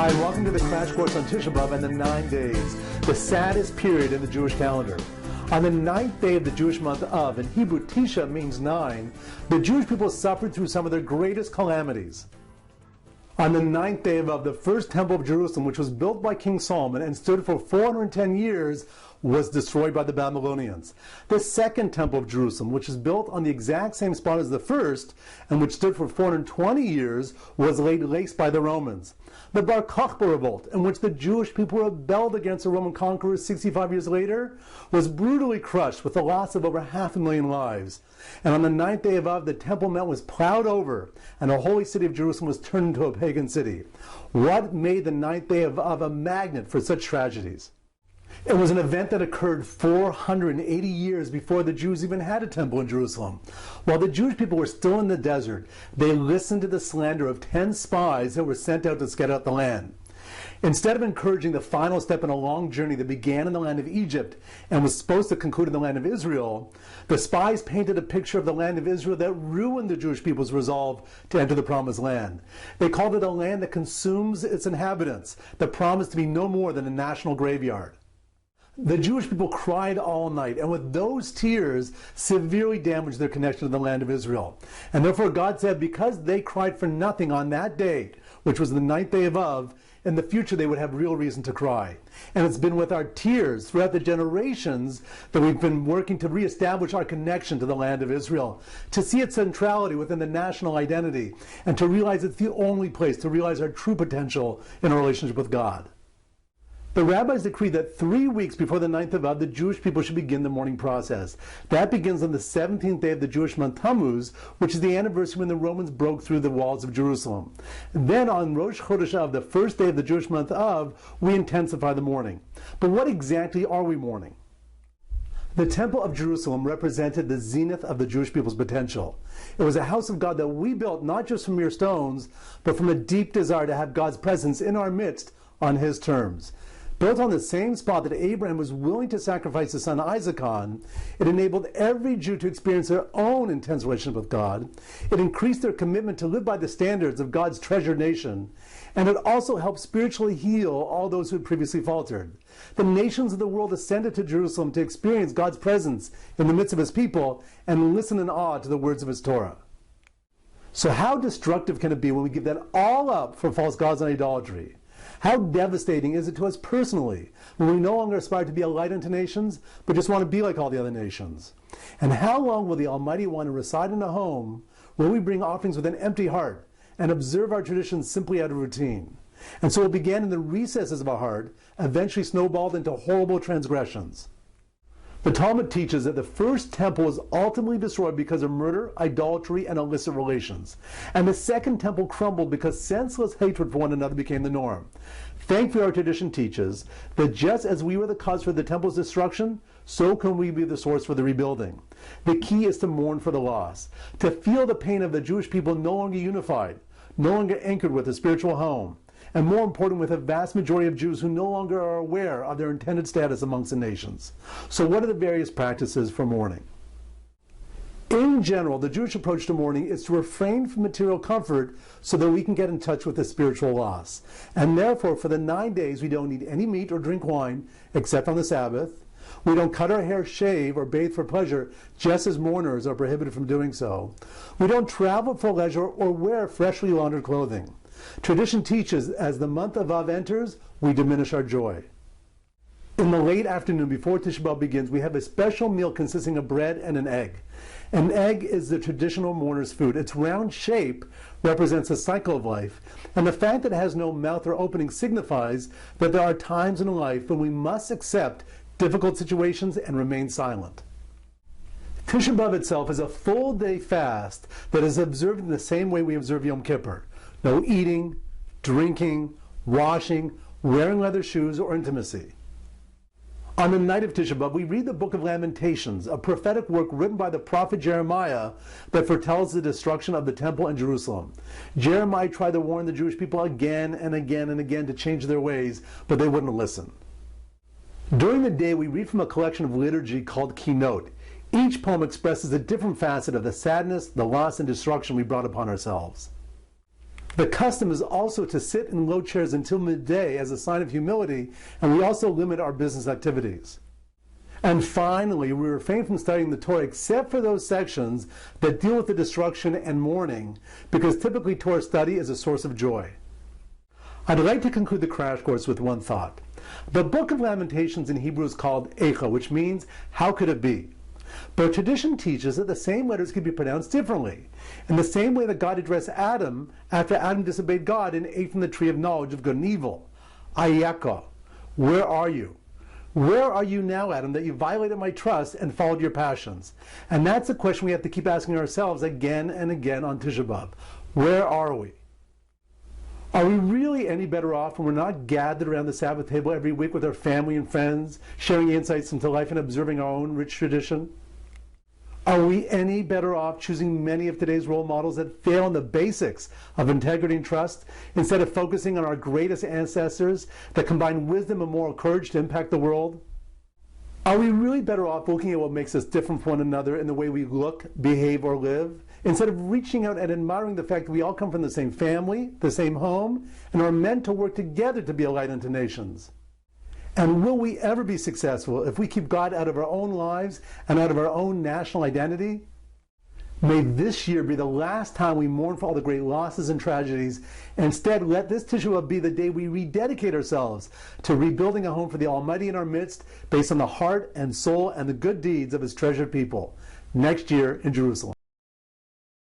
Hi, and welcome to the crash course on Tisha B'Av and the 9 days, the saddest period in the Jewish calendar. On the 9th day of the Jewish month of, in Hebrew Tisha means 9, the Jewish people suffered through some of their greatest calamities. On the 9th day of the first temple of Jerusalem, which was built by King Solomon and stood for 410 years, was destroyed by the Babylonians. The second temple of Jerusalem, which is built on the exact same spot as the first, and which stood for 420 years, was laid waste by the Romans. The Bar Kokhba revolt, in which the Jewish people rebelled against the Roman conquerors 65 years later, was brutally crushed with the loss of over 500,000 lives. And on the 9th day of Av, the Temple Mount was plowed over, and the holy city of Jerusalem was turned into a pagan city. What made the 9th day of Av a magnet for such tragedies? It was an event that occurred 480 years before the Jews even had a temple in Jerusalem. While the Jewish people were still in the desert, they listened to the slander of 10 spies that were sent out to scout out the land. Instead of encouraging the final step in a long journey that began in the land of Egypt and was supposed to conclude in the land of Israel, the spies painted a picture of the land of Israel that ruined the Jewish people's resolve to enter the promised land. They called it a land that consumes its inhabitants, that promised to be no more than a national graveyard. The Jewish people cried all night, and with those tears severely damaged their connection to the land of Israel. And therefore God said, because they cried for nothing on that day, which was the 9th day of Av, in the future they would have real reason to cry. And it's been with our tears throughout the generations that we've been working to reestablish our connection to the land of Israel, to see its centrality within the national identity, and to realize it's the only place to realize our true potential in our relationship with God. The rabbis decreed that 3 weeks before the 9th of Av, the Jewish people should begin the mourning process. That begins on the 17th day of the Jewish month Tammuz, which is the anniversary when the Romans broke through the walls of Jerusalem. Then on Rosh Chodesh Av, the first day of the Jewish month Av, we intensify the mourning. But what exactly are we mourning? The Temple of Jerusalem represented the zenith of the Jewish people's potential. It was a house of God that we built not just from mere stones, but from a deep desire to have God's presence in our midst on His terms. Built on the same spot that Abraham was willing to sacrifice his son Isaac on, it enabled every Jew to experience their own intense relationship with God. It increased their commitment to live by the standards of God's treasured nation. And it also helped spiritually heal all those who had previously faltered. The nations of the world ascended to Jerusalem to experience God's presence in the midst of His people and listen in awe to the words of His Torah. So how destructive can it be when we give that all up for false gods and idolatry? How devastating is it to us personally when we no longer aspire to be a light unto nations, but just want to be like all the other nations? And how long will the Almighty want to reside in a home where we bring offerings with an empty heart and observe our traditions simply out of routine? And so it began in the recesses of our heart, eventually snowballed into horrible transgressions. The Talmud teaches that the first temple was ultimately destroyed because of murder, idolatry, and illicit relations. And the second temple crumbled because senseless hatred for one another became the norm. Thankfully, our tradition teaches that just as we were the cause for the temple's destruction, so can we be the source for the rebuilding. The key is to mourn for the loss, to feel the pain of the Jewish people no longer unified, no longer anchored with a spiritual home, and more important, with a vast majority of Jews who no longer are aware of their intended status amongst the nations. So what are the various practices for mourning? In general, the Jewish approach to mourning is to refrain from material comfort so that we can get in touch with the spiritual loss. And therefore, for the 9 days, we don't eat any meat or drink wine, except on the Sabbath. We don't cut our hair, shave, or bathe for pleasure, just as mourners are prohibited from doing so. We don't travel for leisure or wear freshly laundered clothing. Tradition teaches as the month of Av enters, we diminish our joy. In the late afternoon before Tisha B'Av begins, we have a special meal consisting of bread and an egg. An egg is the traditional mourner's food. Its round shape represents a cycle of life, and the fact that it has no mouth or opening signifies that there are times in life when we must accept difficult situations and remain silent. Tisha B'Av itself is a full day fast that is observed in the same way we observe Yom Kippur. No eating, drinking, washing, wearing leather shoes, or intimacy. On the night of Tisha B'Av, we read the book of Lamentations, a prophetic work written by the prophet Jeremiah that foretells the destruction of the temple in Jerusalem. Jeremiah tried to warn the Jewish people again and again and again to change their ways, but they wouldn't listen. During the day, we read from a collection of liturgy called Kinot. Each poem expresses a different facet of the sadness, the loss, and destruction we brought upon ourselves. The custom is also to sit in low chairs until midday as a sign of humility, and we also limit our business activities. And finally, we refrain from studying the Torah except for those sections that deal with the destruction and mourning, because typically Torah study is a source of joy. I'd like to conclude the crash course with one thought. The Book of Lamentations in Hebrew is called Echa, which means, how could it be? But tradition teaches that the same letters can be pronounced differently, in the same way that God addressed Adam after Adam disobeyed God and ate from the tree of knowledge of good and evil. Ayaka, where are you? Where are you now, Adam, that you violated my trust and followed your passions? And that's a question we have to keep asking ourselves again and again on Tisha B'Av. Where are we? Are we really any better off when we're not gathered around the Sabbath table every week with our family and friends, sharing insights into life and observing our own rich tradition? Are we any better off choosing many of today's role models that fail in the basics of integrity and trust, instead of focusing on our greatest ancestors that combine wisdom and moral courage to impact the world? Are we really better off looking at what makes us different from one another in the way we look, behave, or live, instead of reaching out and admiring the fact that we all come from the same family, the same home, and are meant to work together to be a light unto nations? And will we ever be successful if we keep God out of our own lives and out of our own national identity? May this year be the last time we mourn for all the great losses and tragedies. Instead, let this Tisha B'Av be the day we rededicate ourselves to rebuilding a home for the Almighty in our midst, based on the heart and soul and the good deeds of His treasured people, next year in Jerusalem.